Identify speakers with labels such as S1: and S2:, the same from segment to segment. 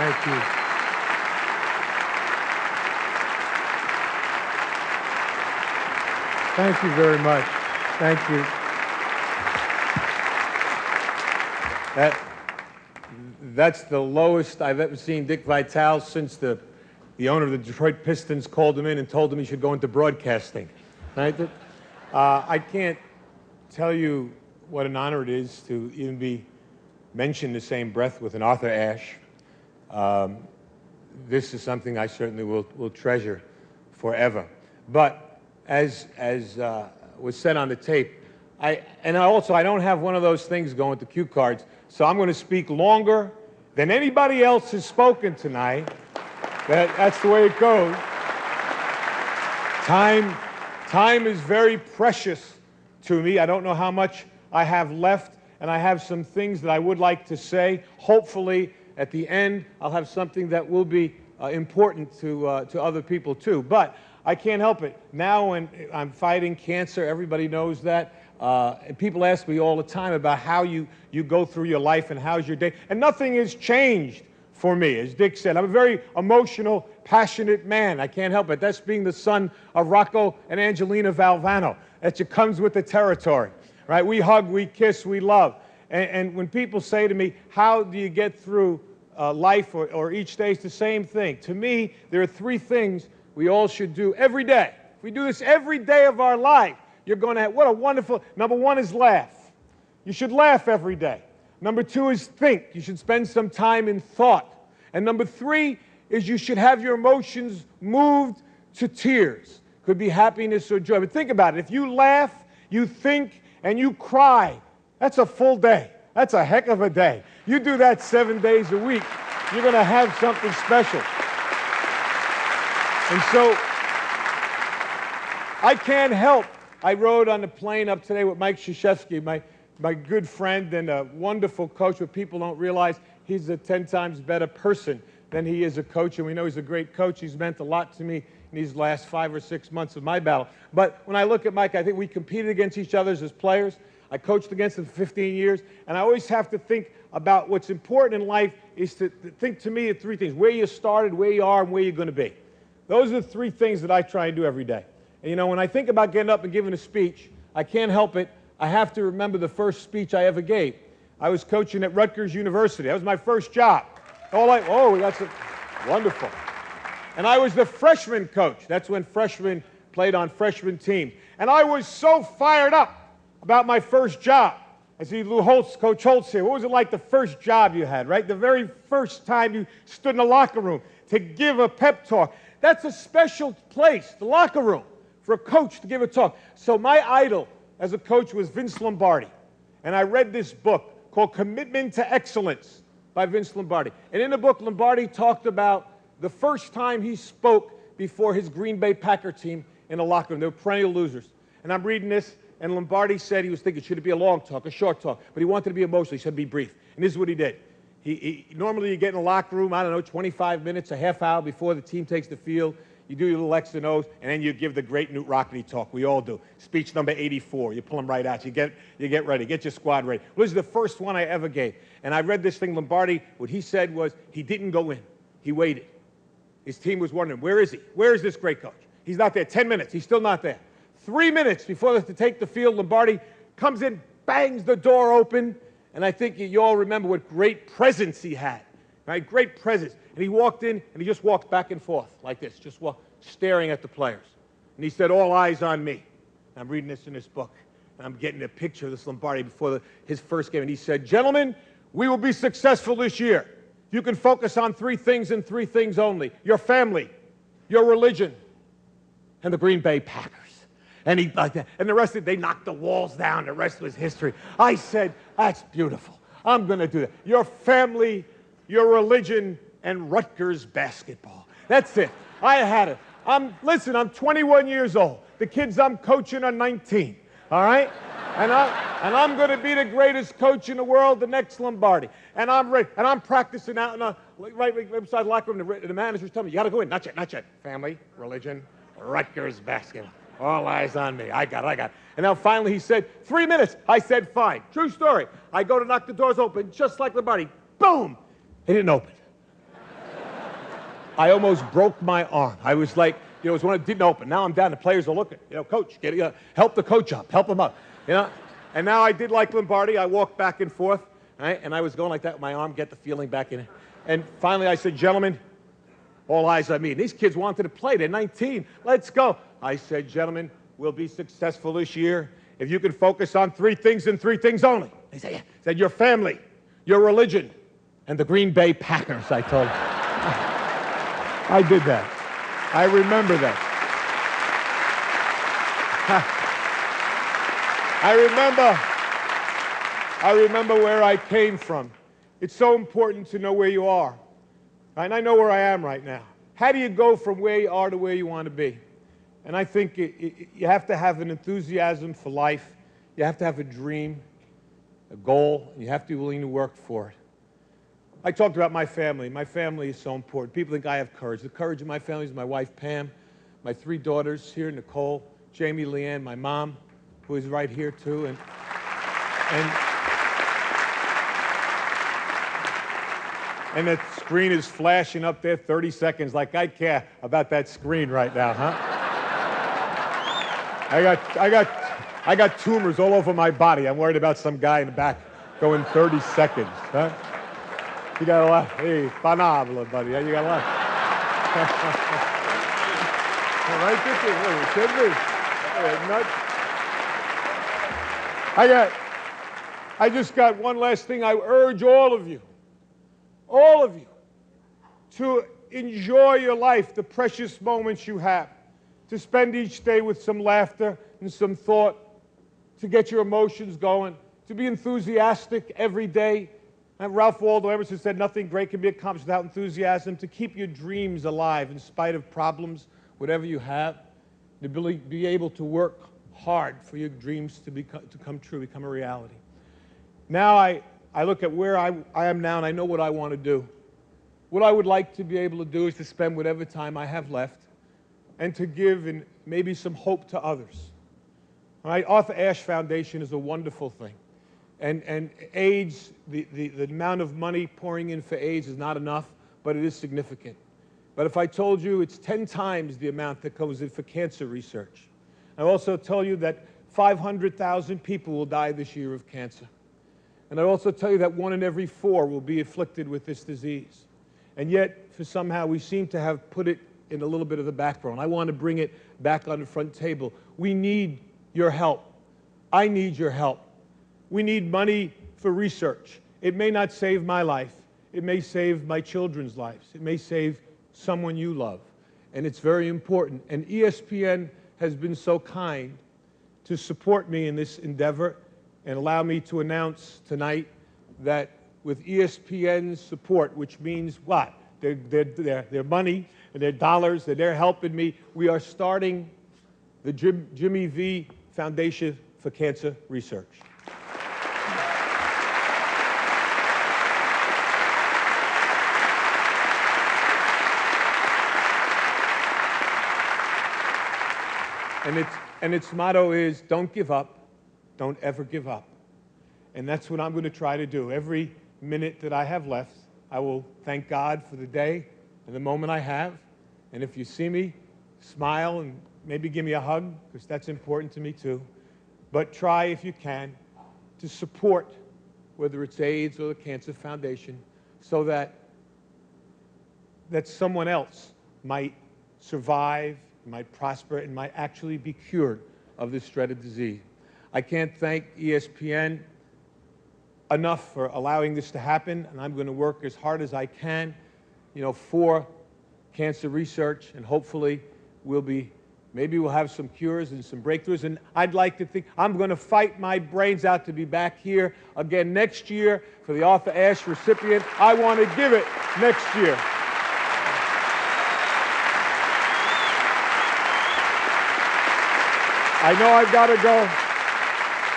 S1: Thank you. Thank you very much. Thank you. That's the lowest I've ever seen Dick Vitale since the owner of the Detroit Pistons called him in and told him he should go into broadcasting. Right? I can't tell you what an honor it is to even be mentioned in the same breath with an Arthur Ashe. This is something I certainly will treasure forever. But as was said on the tape, I don't have one of those things going to cue cards, so I'm going to speak longer than anybody else has spoken tonight. That's the way it goes. Time is very precious to me. I don't know how much I have left, and I have some things that I would like to say. Hopefully, at the end, I'll have something that will be important to other people too. But I can't help it. Now when I'm fighting cancer, everybody knows that. And people ask me all the time about how you go through your life and how's your day. And nothing has changed for me. As Dick said, I'm a very emotional, passionate man. I can't help it. That's being the son of Rocco and Angelina Valvano. That just comes with the territory. Right? We hug, we kiss, we love. And when people say to me, how do you get through life or each day, it's the same thing. To me, there are three things we all should do every day. If we do this every day of our life, you're going to have, what a wonderful, number one is laugh. You should laugh every day. Number two is think. You should spend some time in thought. And number three is you should have your emotions moved to tears. Could be happiness or joy. But think about it. If you laugh, you think, and you cry, that's a full day. That's a heck of a day. You do that 7 days a week, you're going to have something special. And so, I can't help. I rode on the plane up today with Mike Krzyzewski, my good friend and a wonderful coach, but people don't realize he's a 10 times better person than he is a coach, and we know he's a great coach. He's meant a lot to me in these last 5 or 6 months of my battle. But when I look at Mike, I think we competed against each other as players. I coached against him for 15 years, and I always have to think about what's important in life is to think, to me, of three things: where you started, where you are, and where you're going to be. Those are the three things that I try and do every day. And, you know, when I think about getting up and giving a speech, I can't help it. I have to remember the first speech I ever gave. I was coaching at Rutgers University. That was my first job. That's wonderful. And I was the freshman coach. That's when freshmen played on freshman teams. And I was so fired up about my first job. I see Lou Holtz, Coach Holtz here. What was it like the first job you had, right? The very first time you stood in the locker room to give a pep talk. That's a special place, the locker room, for a coach to give a talk. So my idol as a coach was Vince Lombardi. And I read this book called Commitment to Excellence by Vince Lombardi. And in the book, Lombardi talked about the first time he spoke before his Green Bay Packer team in the locker room. They were perennial losers. And I'm reading this, and Lombardi said he was thinking, should it be a long talk, a short talk? But he wanted to be emotional. He said, be brief. And this is what he did. Normally you get in the locker room, 25 minutes, a half hour before the team takes the field. You do your little X and O's, and then you give the great Newt Rockne talk. We all do. Speech number 84. You pull them right out. You get ready. Get your squad ready. Well, this is the first one I ever gave. And I read this thing, Lombardi, what he said was he didn't go in. He waited. His team was wondering, where is he? Where is this great coach? He's not there. 10 minutes. He's still not there. 3 minutes before they have to take the field, Lombardi comes in, bangs the door open, and I think you all remember what great presence he had, right? Great presence. And he walked in, and he just walked back and forth like this, just staring at the players. And he said, all eyes on me. And I'm reading this in this book, and I'm getting a picture of this Lombardi before his first game. And he said, gentlemen, we will be successful this year. You can focus on three things and three things only: your family, your religion, and the Green Bay Packers. And he like that. And the rest of it, they knocked the walls down. The rest was history. I said, that's beautiful. I'm going to do that. Your family, your religion, and Rutgers basketball. That's it. I had it. Listen, I'm 21 years old. The kids I'm coaching are 19. All right? And I'm going to be the greatest coach in the world, the next Lombardi. And I'm ready. And I'm practicing out in right beside the locker room. The manager's telling me, you got to go in. Not yet, not yet. Family, religion, Rutgers basketball. All eyes on me. I got it. And now finally he said, 3 minutes. I said, fine. True story. I go to knock the doors open, just like Lombardi. Boom! It didn't open. I almost broke my arm. I was like, it was when it didn't open. Now I'm down. The players are looking. Coach, help the coach up. Help him up. And now I did like Lombardi. I walked back and forth, right? And I was going like that with my arm, get the feeling back in it. And finally I said, gentlemen, all eyes on me. These kids wanted to play. They're 19. Let's go. I said, gentlemen, we'll be successful this year if you can focus on 3 things and 3 things only. They said, yeah. I said, your family, your religion, and the Green Bay Packers, I told them. I did that. I remember that. I remember where I came from. It's so important to know where you are. And I know where I am right now. How do you go from where you are to where you want to be? And I think you have to have an enthusiasm for life. You have to have a dream, a goal, and you have to be willing to work for it. I talked about my family. My family is so important. People think I have courage. The courage of my family is my wife, Pam, my 3 daughters here, Nicole, Jamie, Leanne, my mom, who is right here too, and that screen is flashing up there 30 seconds like I care about that screen right now, huh? I got tumors all over my body. I'm worried about some guy in the back going 30 seconds, huh? You got a lot. Hey, panabla, buddy. You got a lot. Right there. It should be. I just got one last thing. I urge all of you, to enjoy your life, the precious moments you have, to spend each day with some laughter and some thought, to get your emotions going, to be enthusiastic every day. And Ralph Waldo Emerson said, nothing great can be accomplished without enthusiasm, to keep your dreams alive in spite of problems, whatever you have, to be able to work hard for your dreams to come true, become a reality. Now I look at where I am now, and I know what I want to do. What I would like to be able to do is to spend whatever time I have left and to give and maybe some hope to others. All right? Arthur Ashe Foundation is a wonderful thing. And AIDS, the amount of money pouring in for AIDS is not enough, but it is significant. But if I told you it's 10 times the amount that goes in for cancer research, I also tell you that 500,000 people will die this year of cancer. And I also tell you that 1 in every 4 will be afflicted with this disease. And yet, for somehow, we seem to have put it in a little bit of the background. I want to bring it back on the front table. We need your help. I need your help. We need money for research. It may not save my life. It may save my children's lives. It may save someone you love. And it's very important. And ESPN has been so kind to support me in this endeavor and allow me to announce tonight that with ESPN's support, which means what? Their money and their dollars, that they're helping me, we are starting the Jimmy V Foundation for Cancer Research. And its motto is, don't give up, don't ever give up. And that's what I'm going to try to do. Every minute that I have left, I will thank God for the day and the moment I have. And if you see me, smile and maybe give me a hug, because that's important to me too. But try, if you can, to support, whether it's AIDS or the Cancer Foundation, so that someone else might survive, might prosper, and might actually be cured of this dreaded disease. I can't thank ESPN enough for allowing this to happen, and I'm going to work as hard as I can, for cancer research, and hopefully maybe we'll have some cures and some breakthroughs. And I'd like to think I'm going to fight my brains out to be back here again next year for the Arthur Ashe recipient. I want to give it next year. I know I've got to go.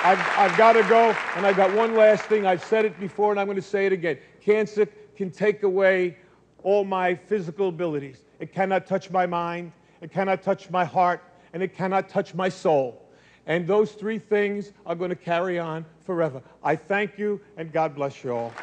S1: I've got to go, and I've got one last thing. I've said it before, and I'm going to say it again. Cancer can take away all my physical abilities. It cannot touch my mind, it cannot touch my heart, and it cannot touch my soul. And those 3 things are going to carry on forever. I thank you, and God bless you all.